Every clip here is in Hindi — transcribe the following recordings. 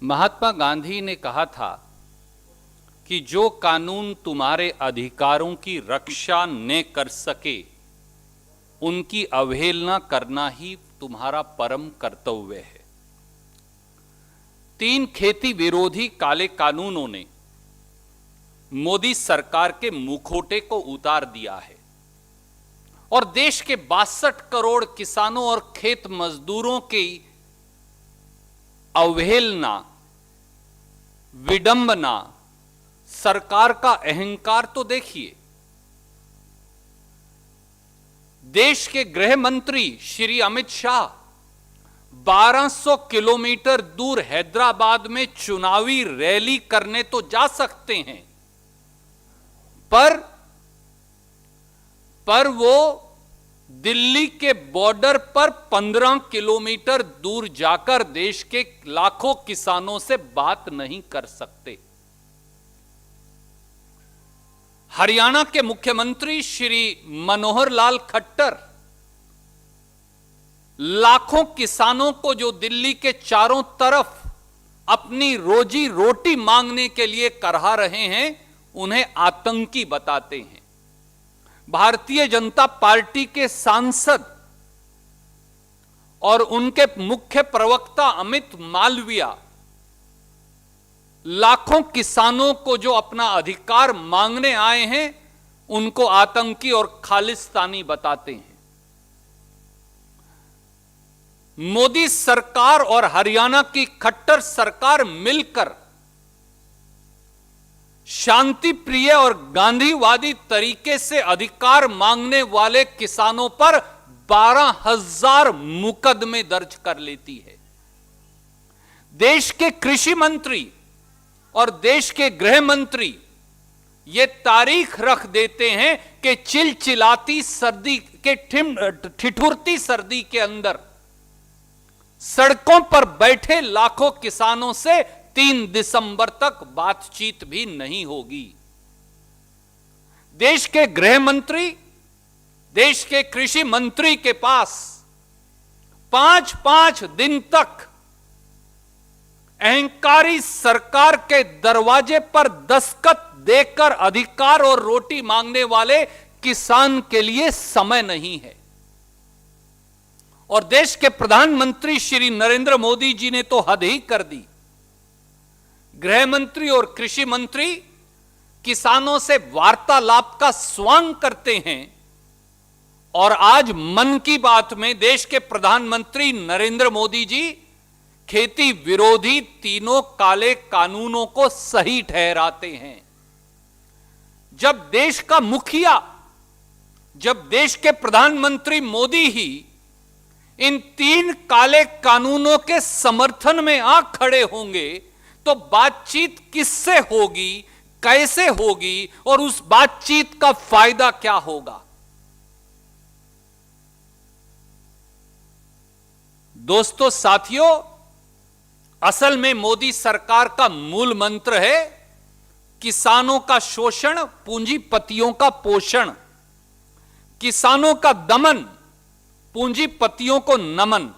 महात्मा गांधी ने कहा था कि जो कानून तुम्हारे अधिकारों की रक्षा न कर सके उनकी अवहेलना करना ही तुम्हारा परम कर्तव्य है। 3 खेती विरोधी काले कानूनों ने मोदी सरकार के मुखौटे को उतार दिया है और देश के 62 करोड़ किसानों और खेत मजदूरों की अवहेलना, विडंबना, सरकार का अहंकार तो देखिए। देश के गृह मंत्री श्री अमित शाह 1200 किलोमीटर दूर हैदराबाद में चुनावी रैली करने तो जा सकते हैं, पर वो दिल्ली के बॉर्डर पर 15 किलोमीटर दूर जाकर देश के लाखों किसानों से बात नहीं कर सकते। हरियाणा के मुख्यमंत्री श्री मनोहर लाल खट्टर लाखों किसानों को जो दिल्ली के चारों तरफ अपनी रोजी रोटी मांगने के लिए करहा रहे हैं, उन्हें आतंकी बताते हैं। भारतीय जनता पार्टी के सांसद और उनके मुख्य प्रवक्ता अमित मालविया लाखों किसानों को जो अपना अधिकार मांगने आए हैं, उनको आतंकी और खालिस्तानी बताते हैं। मोदी सरकार और हरियाणा की खट्टर सरकार मिलकर शांति प्रिय और गांधीवादी तरीके से अधिकार मांगने वाले किसानों पर 12,000 मुकदमे दर्ज कर लेती है। देश के कृषि मंत्री और देश के गृह मंत्री ये तारीख रख देते हैं कि चिलचिलाती सर्दी के ठिठुरती सर्दी के अंदर सड़कों पर बैठे लाखों किसानों से 3 दिसंबर तक बातचीत भी नहीं होगी। देश के गृह मंत्री, देश के कृषि मंत्री के पास 5-5 दिन तक अहंकारी सरकार के दरवाजे पर दस्तखत देकर अधिकार और रोटी मांगने वाले किसान के लिए समय नहीं है। और देश के प्रधानमंत्री श्री नरेंद्र मोदी जी ने तो हद ही कर दी। गृह मंत्री और कृषि मंत्री किसानों से वार्तालाप का स्वांग करते हैं और आज मन की बात में देश के प्रधानमंत्री नरेंद्र मोदी जी खेती विरोधी तीनों काले कानूनों को सही ठहराते हैं। जब देश का मुखिया, जब देश के प्रधानमंत्री मोदी ही इन 3 काले कानूनों के समर्थन में आ खड़े होंगे तो बातचीत किससे होगी, कैसे होगी और उस बातचीत का फायदा क्या होगा? दोस्तों, साथियों, असल में मोदी सरकार का मूल मंत्र है किसानों का शोषण, पूंजीपतियों का पोषण, किसानों का दमन, पूंजीपतियों को नमन।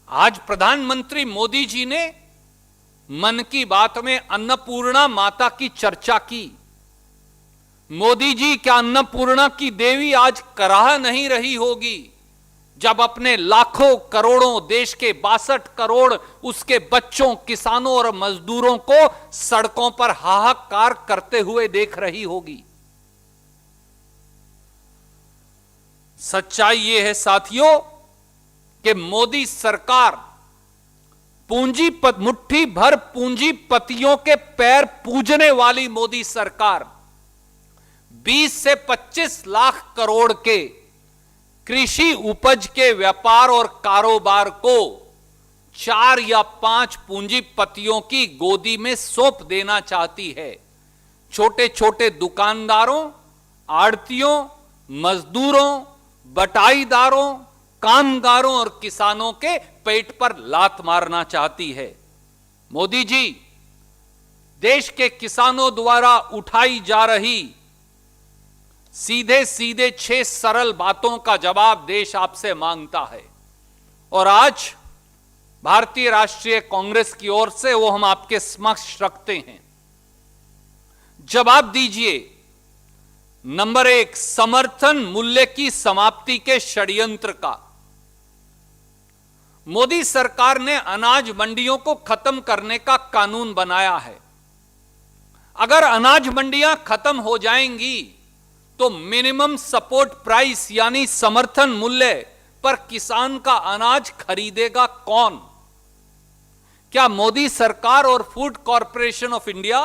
आज प्रधानमंत्री मोदी जी ने मन की बात में अन्नपूर्णा माता की चर्चा की। मोदी जी, क्या अन्नपूर्णा की देवी आज कराह नहीं रही होगी जब अपने लाखों करोड़ों, देश के 62 करोड़ उसके बच्चों, किसानों और मजदूरों को सड़कों पर हाहाकार करते हुए देख रही होगी? सच्चाई यह है साथियों कि मोदी सरकार मुट्ठी भर पूंजीपतियों के पैर पूजने वाली मोदी सरकार 20 से 25 लाख करोड़ के कृषि उपज के व्यापार और कारोबार को 4 या 5 पूंजीपतियों की गोदी में सौंप देना चाहती है। छोटे छोटे दुकानदारों, आड़तियों, मजदूरों, बटाईदारों, कामगारों और किसानों के पेट पर लात मारना चाहती है। मोदी जी, देश के किसानों द्वारा उठाई जा रही सीधे सीधे 6 सरल बातों का जवाब देश आपसे मांगता है। और आज भारतीय राष्ट्रीय कांग्रेस की ओर से वो हम आपके समक्ष रखते हैं। जवाब दीजिए। नंबर 1, समर्थन मूल्य की समाप्ति के षड्यंत्र का। मोदी सरकार ने अनाज मंडियों को खत्म करने का कानून बनाया है। अगर अनाज मंडियां खत्म हो जाएंगी तो मिनिमम सपोर्ट प्राइस यानी समर्थन मूल्य पर किसान का अनाज खरीदेगा कौन? क्या मोदी सरकार और food corporation of India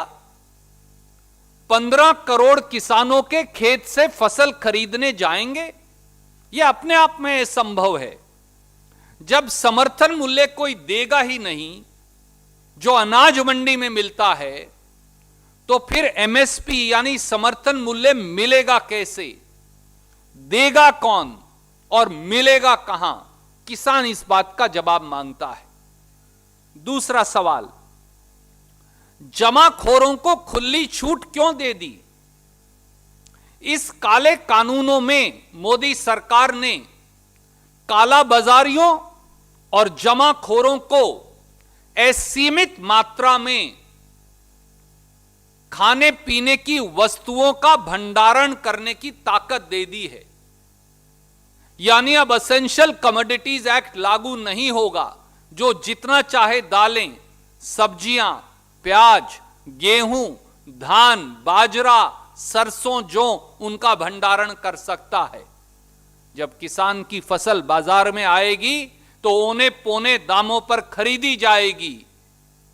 15 crore किसानों के खेत से फसल खरीदने जाएंगे? यह अपने आप में संभव है। जब समर्थन मूल्य कोई देगा ही नहीं जो अनाज मंडी में मिलता है, तो फिर एमएसपी यानी समर्थन मूल्य मिलेगा कैसे? देगा कौन और मिलेगा कहां? किसान इस बात का जवाब मांगता है। दूसरा सवाल, जमाखोरों को खुली छूट क्यों दे दी? इस काले कानूनों में मोदी सरकार ने काला बाजारियों और जमाखोरों को असीमित मात्रा में खाने पीने की वस्तुओं का भंडारण करने की ताकत दे दी है। यानी अब एसेंशियल कमोडिटीज एक्ट लागू नहीं होगा। जो जितना चाहे दालें, सब्जियां, प्याज, गेहूं, धान, बाजरा, सरसों, जौ उनका भंडारण कर सकता है। जब किसान की फसल बाजार में आएगी तो औने पौने दामों पर खरीदी जाएगी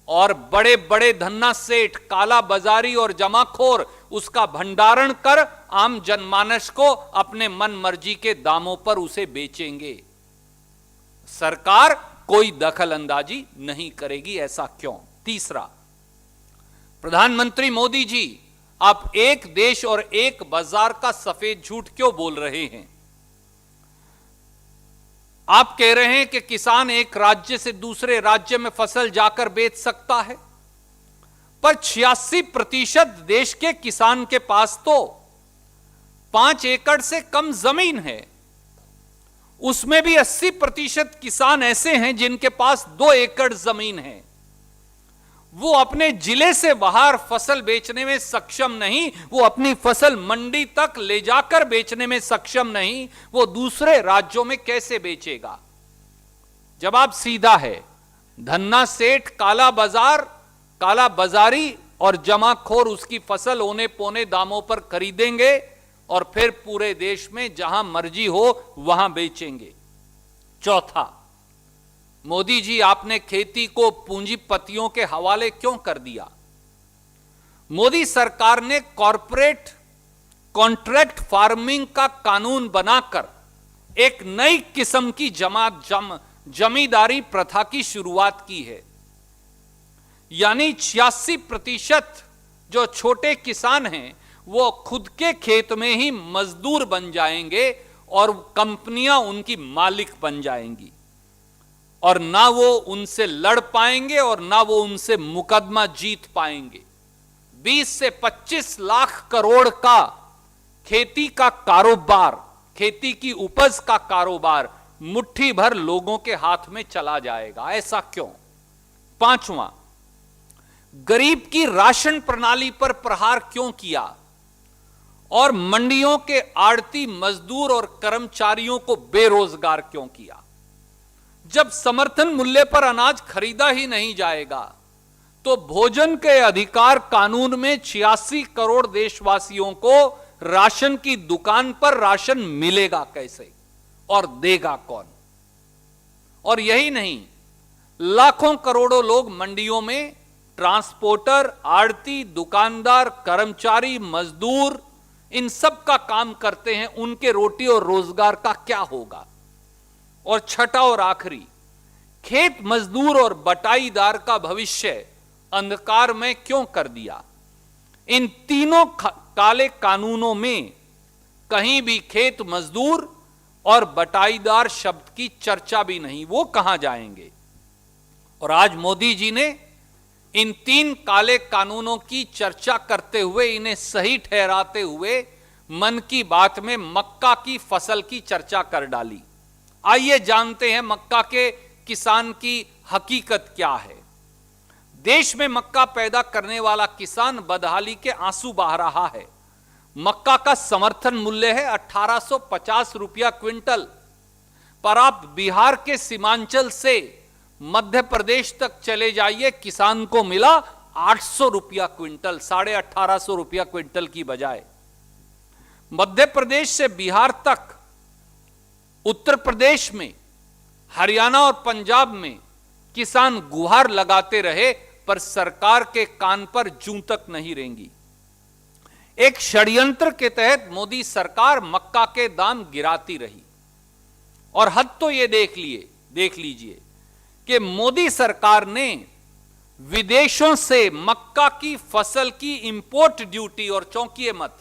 और बड़े बड़े धन्ना सेठ, काला बाजारी और जमाखोर उसका भंडारण कर आम जनमानस को अपने मन मर्जी के दामों पर उसे बेचेंगे। सरकार कोई दखल अंदाजी नहीं करेगी। ऐसा क्यों? तीसरा, प्रधानमंत्री मोदी जी, आप एक देश और एक बाजार का सफेद झूठ क्यों बोल रहे हैं? आप कह रहे हैं कि किसान एक राज्य से दूसरे राज्य में फसल जाकर बेच सकता है, पर 86% देश के किसान के पास तो 5 एकड़ से कम जमीन है। उसमें भी 80% किसान ऐसे हैं जिनके पास 2 एकड़ जमीन है। वो अपने जिले से बाहर फसल बेचने में सक्षम नहीं, वो अपनी फसल मंडी तक ले जाकर बेचने में सक्षम नहीं, वो दूसरे राज्यों में कैसे बेचेगा? जवाब सीधा है। धन्ना सेठ, काला बाजारी और जमाखोर उसकी फसल औने पौने दामों पर खरीदेंगे और फिर पूरे देश में जहां मर्जी हो वहां बेचेंगे। चौथा, मोदी जी, आपने खेती को पूंजीपतियों के हवाले क्यों कर दिया? मोदी सरकार ने कॉरपोरेट कॉन्ट्रैक्ट फार्मिंग का कानून बनाकर एक नई किस्म की जमींदारी प्रथा की शुरुआत की है। यानी 86% जो छोटे किसान हैं वो खुद के खेत में ही मजदूर बन जाएंगे और कंपनियां उनकी मालिक बन जाएंगी, और ना वो उनसे लड़ पाएंगे और ना वो उनसे मुकदमा जीत पाएंगे। 20 से 25 लाख करोड़ का खेती का कारोबार, खेती की उपज का कारोबार मुट्ठी भर लोगों के हाथ में चला जाएगा। ऐसा क्यों? पांचवा, गरीब की राशन प्रणाली पर प्रहार क्यों किया और मंडियों के आड़ती, मजदूर और कर्मचारियों को बेरोजगार क्यों किया? जब समर्थन मूल्य पर अनाज खरीदा ही नहीं जाएगा तो भोजन के अधिकार कानून में 86 करोड़ देशवासियों को राशन की दुकान पर राशन मिलेगा कैसे और देगा कौन? और यही नहीं, लाखों करोड़ों लोग मंडियों में ट्रांसपोर्टर, आड़ती, दुकानदार, कर्मचारी, मजदूर इन सब का काम करते हैं। उनके रोटी और रोजगार का क्या होगा? और छठा और आखिरी, खेत मजदूर और बटाईदार का भविष्य अंधकार में क्यों कर दिया? इन तीनों काले कानूनों में कहीं भी खेत मजदूर और बटाईदार शब्द की चर्चा भी नहीं। वो कहां जाएंगे? और आज मोदी जी ने इन 3 काले कानूनों की चर्चा करते हुए, इन्हें सही ठहराते हुए मन की बात में मक्का की फसल की चर्चा कर डाली। आइए जानते हैं मक्का के किसान की हकीकत क्या है। देश में मक्का पैदा करने वाला किसान बदहाली के आंसू बहा रहा है। मक्का का समर्थन मूल्य है 1850 रुपया क्विंटल, पर आप बिहार के सीमांचल से मध्य प्रदेश तक चले जाइए, किसान को मिला 800 रुपया क्विंटल, 1850 रुपया क्विंटल की बजाय। मध्य प्रदेश से बिहार तक, उत्तर प्रदेश में, हरियाणा और पंजाब में किसान गुहार लगाते रहे, पर सरकार के कान पर जूं तक नहीं रेंगी। एक षड्यंत्र के तहत मोदी सरकार मक्का के दाम गिराती रही, और हद तो यह देख लीजिए कि मोदी सरकार ने विदेशों से मक्का की फसल की इंपोर्ट ड्यूटी, और चौंकिए मत,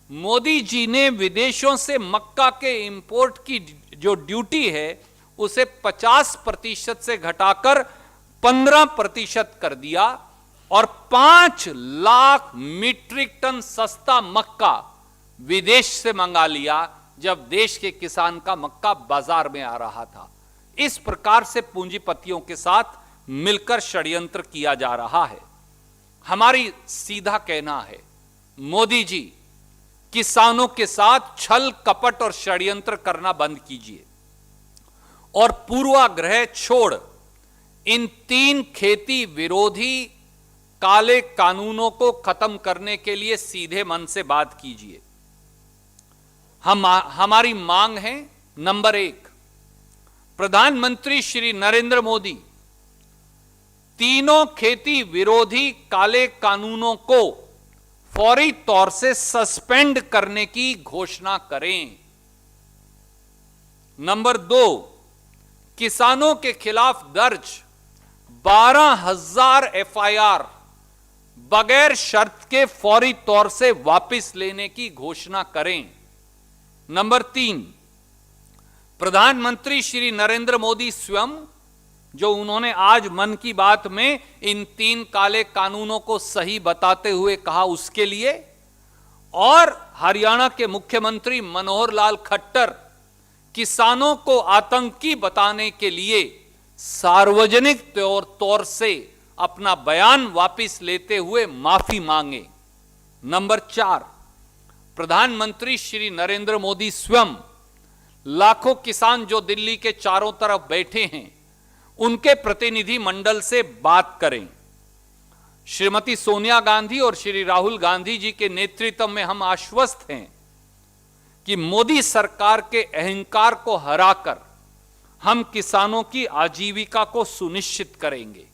मोदी जी ने विदेशों से मक्का के इंपोर्ट की जो ड्यूटी है उसे 50% से घटाकर 15% कर दिया, और 5 लाख मीट्रिक टन सस्ता मक्का विदेश से मंगा लिया, जब देश के किसान का मक्का बाजार में आ रहा था। इस प्रकार से पूंजीपतियों के साथ मिलकर षड्यंत्र किया जा रहा है। हमारी सीधा कहना है, मोदी जी किसानों के साथ छल कपट और षड्यंत्र करना बंद कीजिए, और पूर्वाग्रह छोड़ इन 3 खेती विरोधी काले कानूनों को खत्म करने के लिए सीधे मन से बात कीजिए। हमारी मांग है, नंबर 1, प्रधानमंत्री श्री नरेंद्र मोदी तीनों खेती विरोधी काले कानूनों को फौरी तौर से सस्पेंड करने की घोषणा करें। नंबर 2, किसानों के खिलाफ दर्ज 12,000 एफआईआर बगैर शर्त के फौरी तौर से वापस लेने की घोषणा करें। नंबर 3, प्रधानमंत्री श्री नरेंद्र मोदी स्वयं, जो उन्होंने आज मन की बात में इन 3 काले कानूनों को सही बताते हुए कहा, उसके लिए, और हरियाणा के मुख्यमंत्री मनोहर लाल खट्टर किसानों को आतंकी बताने के लिए सार्वजनिक तौर से अपना बयान वापस लेते हुए माफी मांगे। नंबर 4, प्रधानमंत्री श्री नरेंद्र मोदी स्वयं लाखों किसान जो दिल्ली के चारों तरफ बैठे हैं, उनके प्रतिनिधि मंडल से बात करें। श्रीमती सोनिया गांधी और श्री राहुल गांधी जी के नेतृत्व में हम आश्वस्त हैं कि मोदी सरकार के अहंकार को हराकर हम किसानों की आजीविका को सुनिश्चित करेंगे।